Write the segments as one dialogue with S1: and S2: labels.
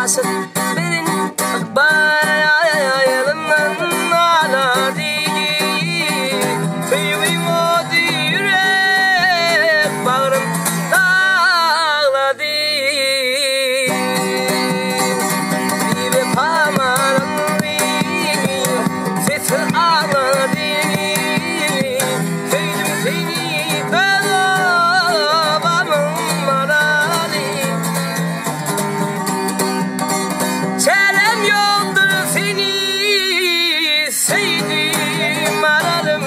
S1: asıl benim bayılımdan ağladı Tüyüm oldu yürek bağrım dağladı Bir pamarım sesi ağladı Köydüm seni babamın maralı Çelem yoldur seni sevdim aralım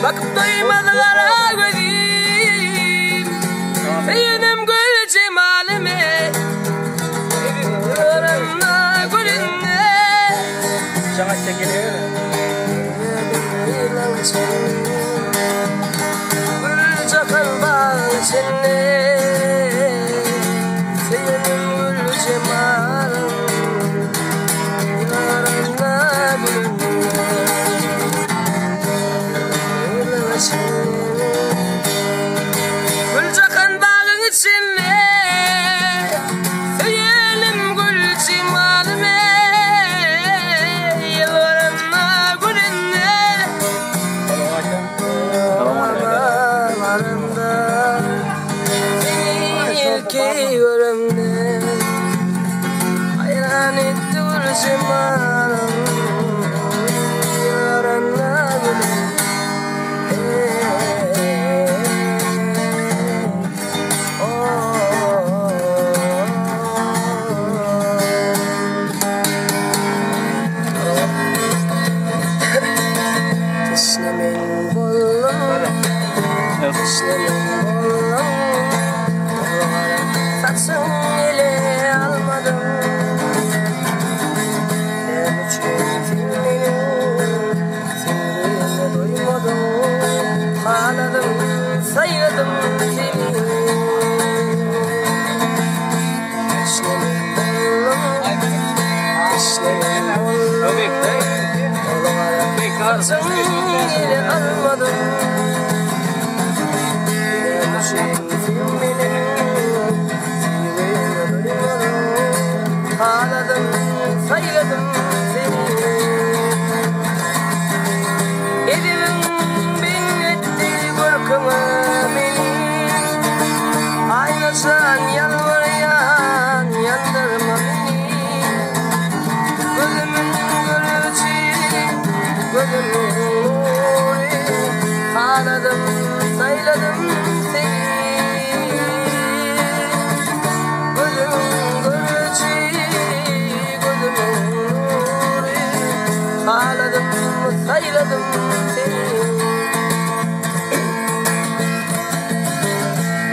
S1: Bakıp doymadı kara gözüm Seyenim gül cemalime Yorumla gülünle
S2: Sana çekiliyor
S1: Gül çakal bağ içinde Seyenim gül cemalime Yorumla gülünle Gül çakan bağın içinde Seyelim gül cemalime Yılvarımla gülünle Varımda Seni ilki görümde Hayran etti gül cemalime Yılvarımla gülünle Teşnemin bollum Saçın ile almadım Ben uçtum filminin Filmine doymadım Ağladım, sayladım seni Teşnemin bollum Saçın ile almadım Ben uçtum filminin Filmine doymadım Ağladım, sayladım seni Edimin bin etti korkuma beni Aynasan yalvarayan yandırma beni Gözümün görücü, gözümün nuri Ağladım, sayladım seni Gözümün görücü, gözümün nuri Ağladım, sayladım seni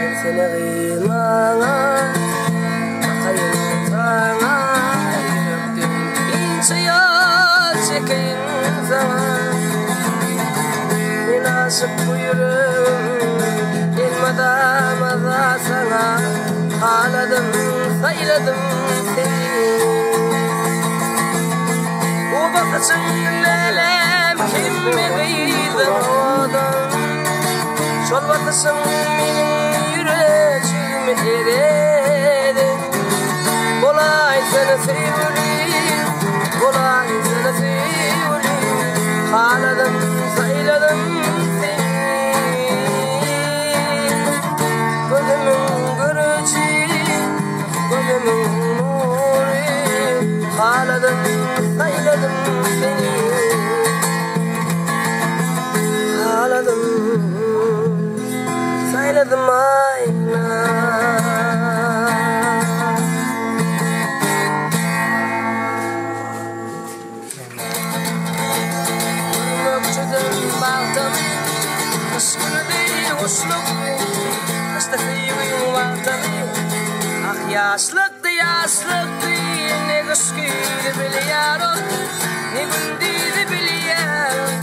S1: Bir sene kıymana Bakayım sana Yürektim ince yol çekeyim sana Münasip buyurun Elmadamaza sana Ağladım, sayladım seni O bakışın lelem kim mi kıydın odan Şol bakışın benim yüreğimi eredi Kolay seni sevdim, kolay seni sevdim Ağladım, sayladım seni oynadım ayna. Öpçüdüm baldım, ıskırdı usluk, ıstafiyim vardım. Ah yaşlıktı yaşlıktı, ne kışkıydı biliyorum, ne gündüydü biliyorum,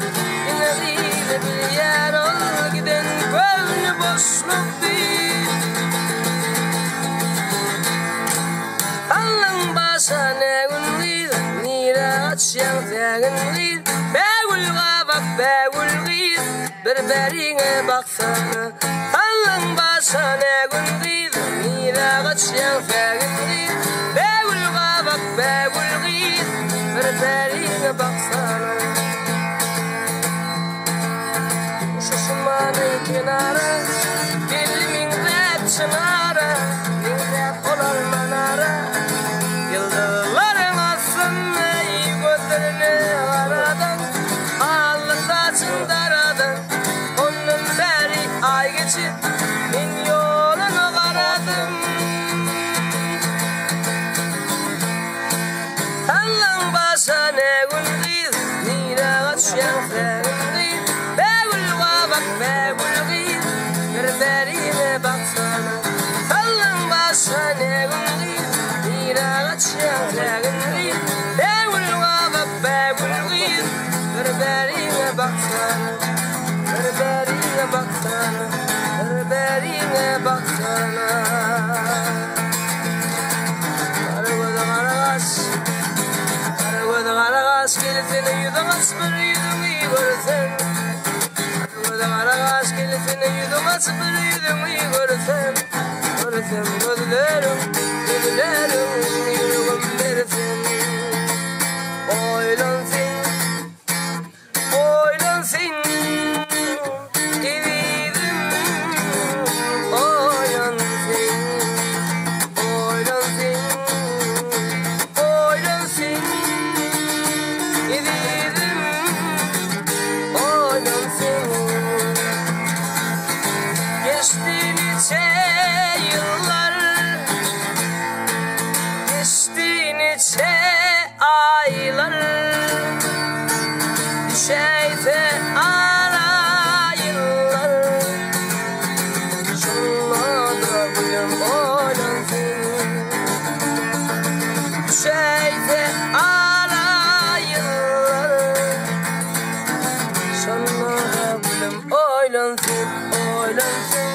S1: ne neydi biliyorum, giden gönlü boşluktu. Allah'ın başa ne günlüydü, nire açyan teginliydi, begulga bak begulgiydi, berberine baksana. Allah'ın başa ne günlüydü, nire açyan teginliydi, begulga bak begulgiydi, berberine baksana. Şuşmanın kenara, dilimin rap çınara, rap olar manara. Yıldızların aslında gözlerine aradan, ağlıkta çındaradan. Onun beri ay geçip, min yolunu aradım. Allah'ın başa ne gündüz, nire açyan frendiz. Begulga bak begulgiz, berberine baksana. Allah'ın başa ne gündüz, nire açyan frendiz. Begulga bak begulgiz, berberine baksana. Berberine baksana, berberine baksana. Karagöz gelifini yudamaz bir yudumu görsen. Karagöz gelifini yudamaz bir yudumu görsen. Görsen gözlerim, gözlerim, yüreğim dersin. Oylansın, oylansın, giderim. Oylansın, oylansın, oylansın. Giderim, oynansın. Geçti nice yıllar, geçti nice aylar. Düşeyse ara yıllar, şunlarda gülüm oynansın. Düşeyse ara yıllar, şunlarda gülüm oynansın, oynansın.